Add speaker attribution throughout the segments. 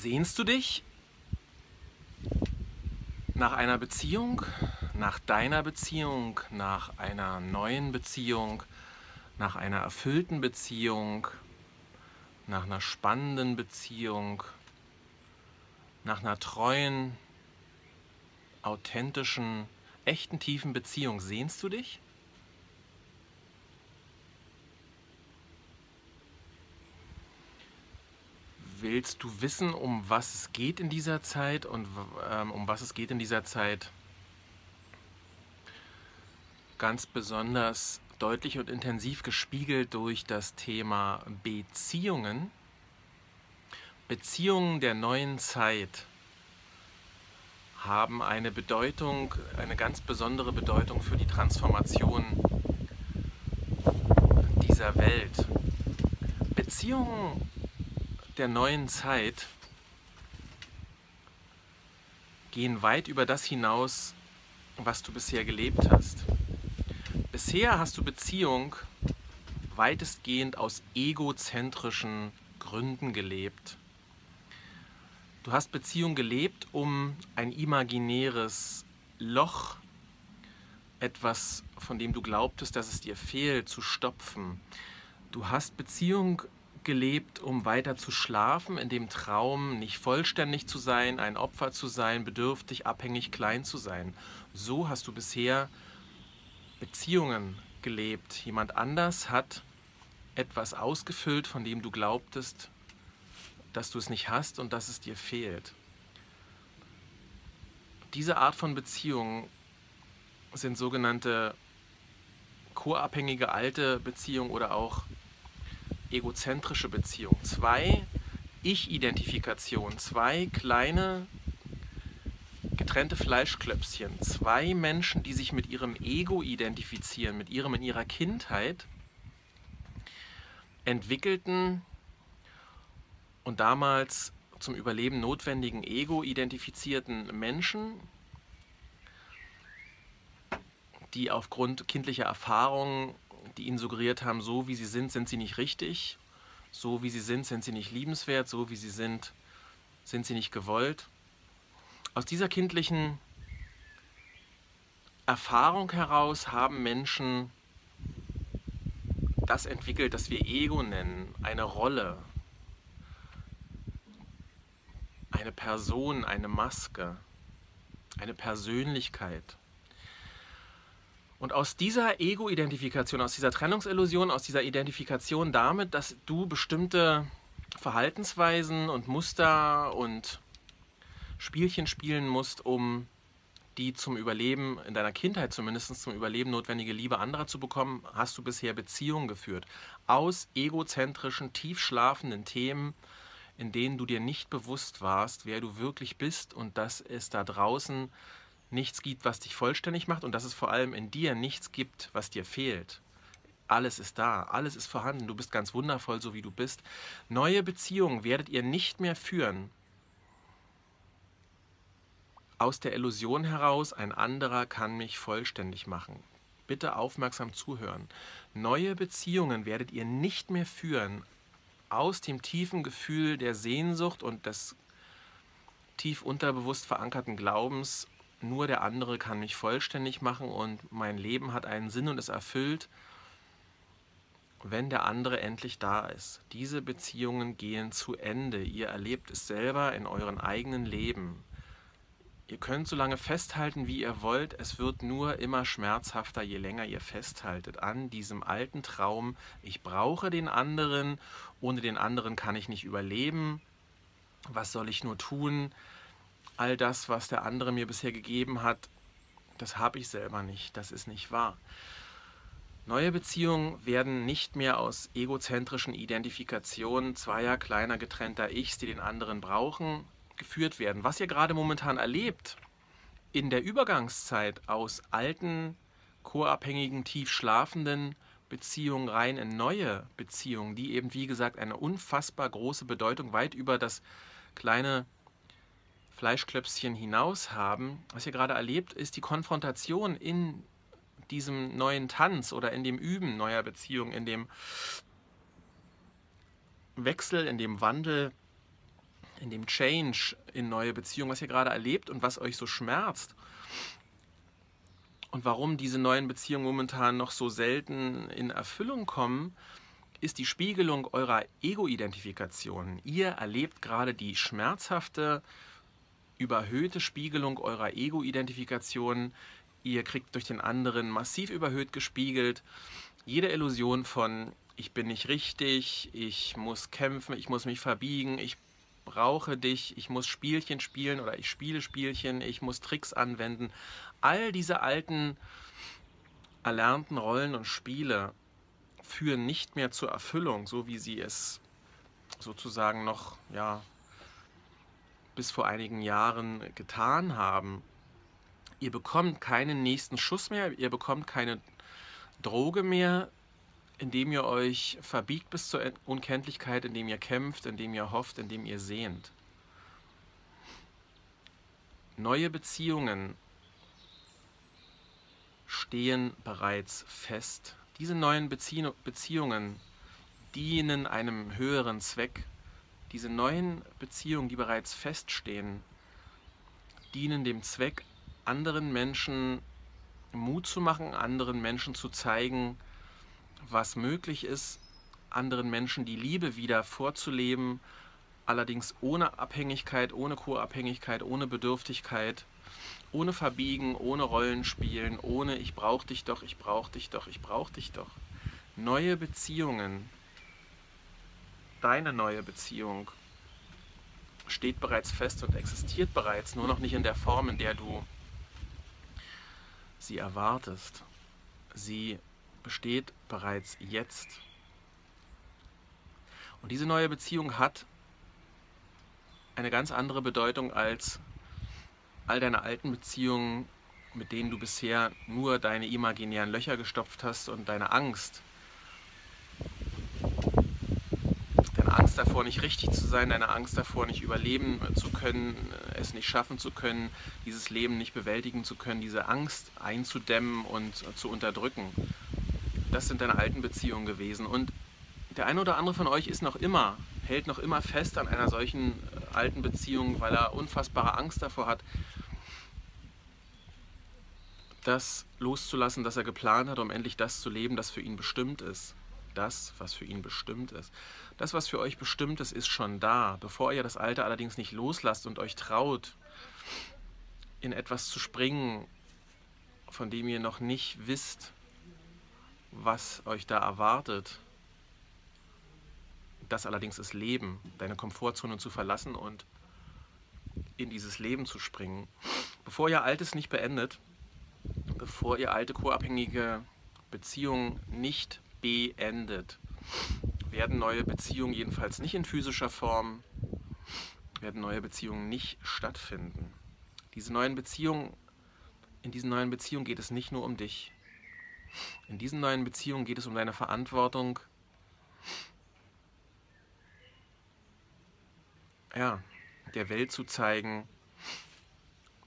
Speaker 1: Sehnst du dich nach einer Beziehung, nach deiner Beziehung, nach einer neuen Beziehung, nach einer erfüllten Beziehung, nach einer spannenden Beziehung, nach einer treuen, authentischen, echten, tiefen Beziehung? Sehnst du dich? Willst du wissen, um was es geht in dieser Zeit und um was es geht in dieser Zeit ganz besonders deutlich und intensiv gespiegelt durch das Thema Beziehungen? Beziehungen der neuen Zeit haben eine Bedeutung, eine ganz besondere Bedeutung für die Transformation dieser Welt. Beziehungen der neuen Zeit gehen weit über das hinaus, was du bisher gelebt hast. Bisher hast du Beziehung weitestgehend aus egozentrischen Gründen gelebt. Du hast Beziehung gelebt, um ein imaginäres Loch, etwas, von dem du glaubtest, dass es dir fehlt, zu stopfen. Du hast Beziehung gelebt, um weiter zu schlafen, in dem Traum, nicht vollständig zu sein, ein Opfer zu sein, bedürftig, abhängig, klein zu sein. So hast du bisher Beziehungen gelebt. Jemand anders hat etwas ausgefüllt, von dem du glaubtest, dass du es nicht hast und dass es dir fehlt. Diese Art von Beziehungen sind sogenannte co-abhängige alte Beziehungen oder auch egozentrische Beziehungen. Zwei Ich-Identifikationen, zwei kleine getrennte Fleischklöpschen, zwei Menschen, die sich mit ihrem Ego identifizieren, mit ihrem in ihrer Kindheit entwickelten und damals zum Überleben notwendigen Ego identifizierten Menschen, die aufgrund kindlicher Erfahrungen, die ihnen suggeriert haben, so wie sie sind sie nicht richtig, so wie sie sind sie nicht liebenswert, so wie sie sind sie nicht gewollt. Aus dieser kindlichen Erfahrung heraus haben Menschen das entwickelt, das wir Ego nennen, eine Rolle, eine Person, eine Maske, eine Persönlichkeit. Und aus dieser Ego-Identifikation, aus dieser Trennungsillusion, aus dieser Identifikation damit, dass du bestimmte Verhaltensweisen und Muster und Spielchen spielen musst, um die zum Überleben, in deiner Kindheit zumindest zum Überleben notwendige Liebe anderer zu bekommen, hast du bisher Beziehungen geführt. Aus egozentrischen, tief schlafenden Themen, in denen du dir nicht bewusst warst, wer du wirklich bist und dass es da draußen nichts gibt, was dich vollständig macht und dass es vor allem in dir nichts gibt, was dir fehlt. Alles ist da, alles ist vorhanden, du bist ganz wundervoll, so wie du bist. Neue Beziehungen werdet ihr nicht mehr führen aus der Illusion heraus, ein anderer kann mich vollständig machen. Bitte aufmerksam zuhören. Neue Beziehungen werdet ihr nicht mehr führen aus dem tiefen Gefühl der Sehnsucht und des tief unterbewusst verankerten Glaubens, nur der andere kann mich vollständig machen und mein Leben hat einen Sinn und ist erfüllt, wenn der andere endlich da ist. Diese Beziehungen gehen zu Ende. Ihr erlebt es selber in euren eigenen Leben. Ihr könnt so lange festhalten, wie ihr wollt. Es wird nur immer schmerzhafter, je länger ihr festhaltet an diesem alten Traum. Ich brauche den anderen. Ohne den anderen kann ich nicht überleben. Was soll ich nur tun? All das, was der andere mir bisher gegeben hat, das habe ich selber nicht. Das ist nicht wahr. Neue Beziehungen werden nicht mehr aus egozentrischen Identifikationen zweier kleiner getrennter Ichs, die den anderen brauchen, geführt werden. Was ihr gerade momentan erlebt, in der Übergangszeit aus alten, co-abhängigen, tief schlafenden Beziehungen rein in neue Beziehungen, die eben, wie gesagt, eine unfassbar große Bedeutung weit über das kleine Fleischklöpschen hinaus haben. Was ihr gerade erlebt, ist die Konfrontation in diesem neuen Tanz oder in dem Üben neuer Beziehungen, in dem Wechsel, in dem Wandel in dem Change in neue Beziehungen, was ihr gerade erlebt und was euch so schmerzt. Und warum diese neuen Beziehungen momentan noch so selten in Erfüllung kommen, ist die Spiegelung eurer Ego-Identifikation. Ihr erlebt gerade die schmerzhafte, überhöhte Spiegelung eurer Ego-Identifikation. Ihr kriegt durch den anderen massiv überhöht gespiegelt. Jede Illusion von ich bin nicht richtig, ich muss kämpfen, ich muss mich verbiegen, ich brauche dich, ich muss Spielchen spielen oder ich spiele Spielchen, ich muss Tricks anwenden. All diese alten erlernten Rollen und Spiele führen nicht mehr zur Erfüllung, so wie sie es sozusagen noch bis vor einigen Jahren getan haben. Ihr bekommt keinen nächsten Schuss mehr, ihr bekommt keine Droge mehr, indem ihr euch verbiegt bis zur Unkenntlichkeit, indem ihr kämpft, indem ihr hofft, indem ihr sehnt. Neue Beziehungen stehen bereits fest. Diese neuen Beziehungen dienen einem höheren Zweck. Diese neuen Beziehungen, die bereits feststehen, dienen dem Zweck, anderen Menschen Mut zu machen, anderen Menschen zu zeigen, was möglich ist, anderen Menschen die Liebe wieder vorzuleben, allerdings ohne Abhängigkeit, ohne Co-Abhängigkeit, ohne Bedürftigkeit, ohne Verbiegen, ohne Rollenspielen, ohne ich brauch dich doch, ich brauch dich doch, ich brauch dich doch. Neue Beziehungen, deine neue Beziehung steht bereits fest und existiert bereits, nur noch nicht in der Form, in der du sie erwartest. Sie besteht bereits jetzt. Und diese neue Beziehung hat eine ganz andere Bedeutung als all deine alten Beziehungen, mit denen du bisher nur deine imaginären Löcher gestopft hast und deine Angst davor, nicht richtig zu sein, deine Angst davor, nicht überleben zu können, es nicht schaffen zu können, dieses Leben nicht bewältigen zu können, diese Angst einzudämmen und zu unterdrücken. Das sind deine alten Beziehungen gewesen. Und der eine oder andere von euch hält noch immer fest an einer solchen alten Beziehung, weil er unfassbare Angst davor hat, das loszulassen, das er geplant hat, um endlich das zu leben, das für ihn bestimmt ist. Das, was für ihn bestimmt ist. Das, was für euch bestimmt ist, ist schon da. Bevor ihr das Alte allerdings nicht loslasst und euch traut, in etwas zu springen, von dem ihr noch nicht wisst, was euch da erwartet. Das allerdings ist Leben, deine Komfortzone zu verlassen und in dieses Leben zu springen. Bevor ihr Altes nicht beendet, bevor ihr alte co-abhängige Beziehungen nicht beendet, werden neue Beziehungen, jedenfalls nicht in physischer Form, werden neue Beziehungen nicht stattfinden. In diesen neuen Beziehungen geht es nicht nur um dich. In diesen neuen Beziehungen geht es um deine Verantwortung, der Welt zu zeigen,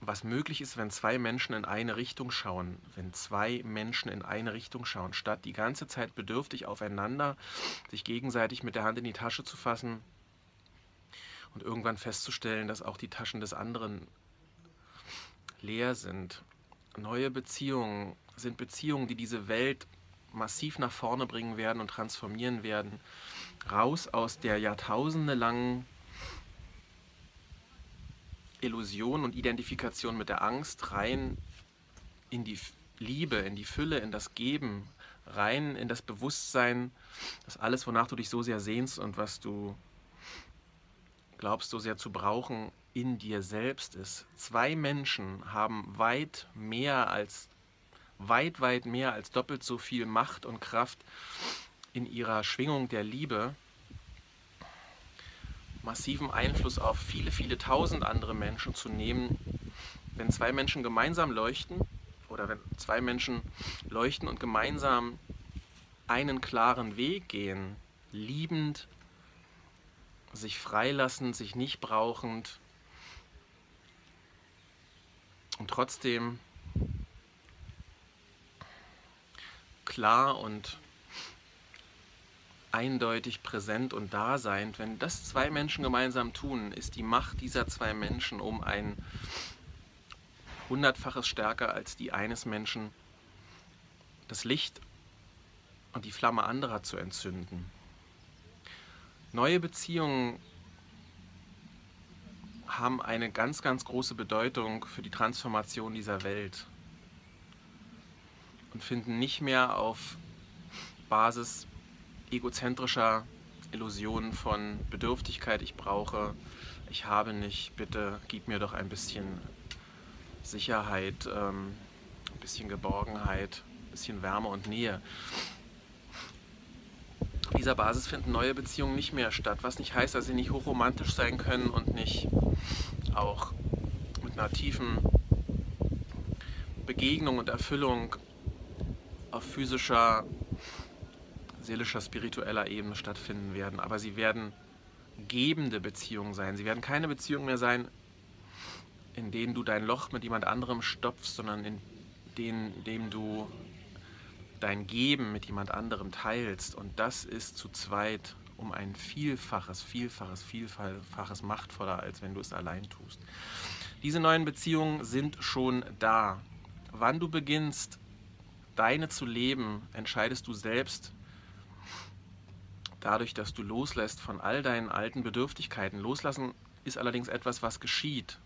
Speaker 1: was möglich ist, wenn zwei Menschen in eine Richtung schauen. Wenn zwei Menschen in eine Richtung schauen, statt die ganze Zeit bedürftig aufeinander, sich gegenseitig mit der Hand in die Tasche zu fassen und irgendwann festzustellen, dass auch die Taschen des anderen leer sind. Neue Beziehungen sind Beziehungen, die diese Welt massiv nach vorne bringen werden und transformieren werden. Raus aus der jahrtausendelangen Illusion und Identifikation mit der Angst, rein in die Liebe, in die Fülle, in das Geben, rein in das Bewusstsein, dass alles, wonach du dich so sehr sehnst und was du glaubst so sehr zu brauchen, in dir selbst ist. Zwei Menschen haben weit mehr als doppelt so viel Macht und Kraft in ihrer Schwingung der Liebe, massiven Einfluss auf viele, viele tausend andere Menschen zu nehmen, wenn zwei Menschen gemeinsam leuchten oder wenn zwei Menschen leuchten und gemeinsam einen klaren Weg gehen, liebend, sich freilassend, sich nicht brauchend und trotzdem klar und eindeutig präsent und da sein. Wenn das zwei Menschen gemeinsam tun, ist die Macht dieser zwei Menschen um ein 100-faches stärker als die eines Menschen, das Licht und die Flamme anderer zu entzünden. Neue Beziehungen haben eine ganz, ganz große Bedeutung für die Transformation dieser Welt und finden nicht mehr auf Basis egozentrischer Illusionen von Bedürftigkeit, ich brauche, ich habe nicht, bitte gib mir doch ein bisschen Sicherheit, ein bisschen Geborgenheit, ein bisschen Wärme und Nähe. Auf dieser Basis finden neue Beziehungen nicht mehr statt, was nicht heißt, dass sie nicht hochromantisch sein können und nicht auch mit einer tiefen Begegnung und Erfüllung auf physischer, seelischer, spiritueller Ebene stattfinden werden. Aber sie werden gebende Beziehungen sein. Sie werden keine Beziehungen mehr sein, in denen du dein Loch mit jemand anderem stopfst, sondern in dem du dein Geben mit jemand anderem teilst. Und das ist zu zweit um ein Vielfaches machtvoller, als wenn du es allein tust. Diese neuen Beziehungen sind schon da. Wann du beginnst, deine zu leben, entscheidest du selbst. Dadurch, dass du loslässt von all deinen alten Bedürftigkeiten. Loslassen ist allerdings etwas, was geschieht,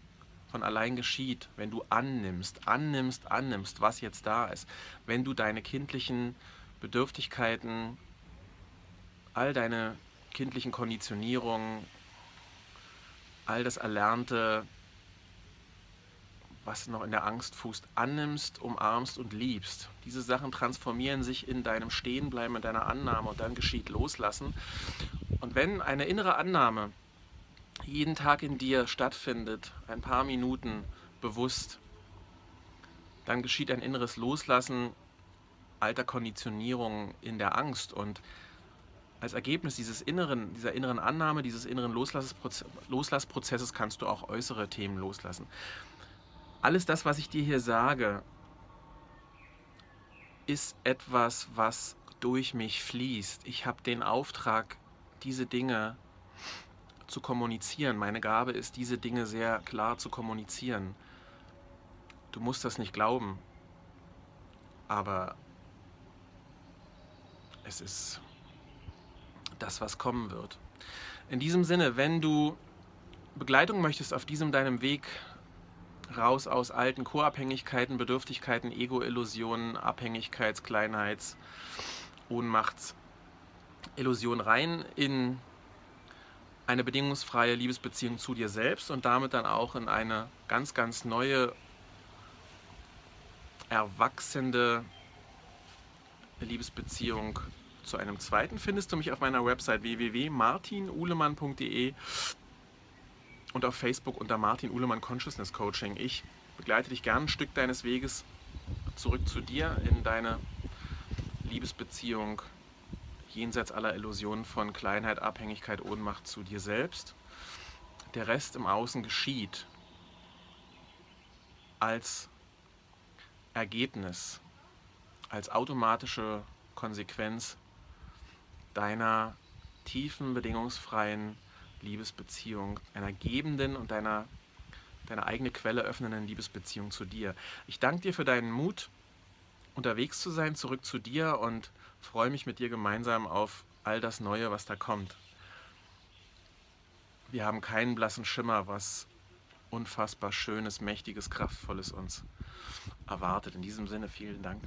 Speaker 1: von allein geschieht, wenn du annimmst, was jetzt da ist. Wenn du deine kindlichen Bedürftigkeiten, all deine kindlichen Konditionierungen, all das Erlernte, was noch in der Angst fußt, annimmst, umarmst und liebst. Diese Sachen transformieren sich in deinem Stehenbleiben, in deiner Annahme und dann geschieht Loslassen. Und wenn eine innere Annahme jeden Tag in dir stattfindet, ein paar Minuten bewusst, dann geschieht ein inneres Loslassen alter Konditionierungen in der Angst. Und als Ergebnis dieser inneren Annahme, dieses inneren Loslassprozesses kannst du auch äußere Themen loslassen. Alles das, was ich dir hier sage, ist etwas, was durch mich fließt. Ich habe den Auftrag, diese Dinge zu kommunizieren. Meine Gabe ist, diese Dinge sehr klar zu kommunizieren. Du musst das nicht glauben, aber es ist das, was kommen wird. In diesem Sinne, wenn du Begleitung möchtest auf diesem deinem Weg raus aus alten Co-Abhängigkeiten, Bedürftigkeiten, Ego-Illusionen, Abhängigkeits-, Kleinheits-, Ohnmachts-Illusion rein in eine bedingungsfreie Liebesbeziehung zu dir selbst und damit dann auch in eine ganz, ganz neue, erwachsende Liebesbeziehung zu einem zweiten, findest du mich auf meiner Website www.martinuhlemann.de und auf Facebook unter Martin Uhlemann Consciousness Coaching. Ich begleite dich gern ein Stück deines Weges zurück zu dir in deine Liebesbeziehung jenseits aller Illusionen von Kleinheit, Abhängigkeit, Ohnmacht zu dir selbst. Der Rest im Außen geschieht als Ergebnis, als automatische Konsequenz deiner tiefen, bedingungsfreien Liebesbeziehung, einer gebenden und deine eigene Quelle öffnenden Liebesbeziehung zu dir. Ich danke dir für deinen Mut, unterwegs zu sein, zurück zu dir und freue mich mit dir gemeinsam auf all das Neue, was da kommt. Wir haben keinen blassen Schimmer, was unfassbar Schönes, Mächtiges, Kraftvolles uns erwartet. In diesem Sinne vielen Dank.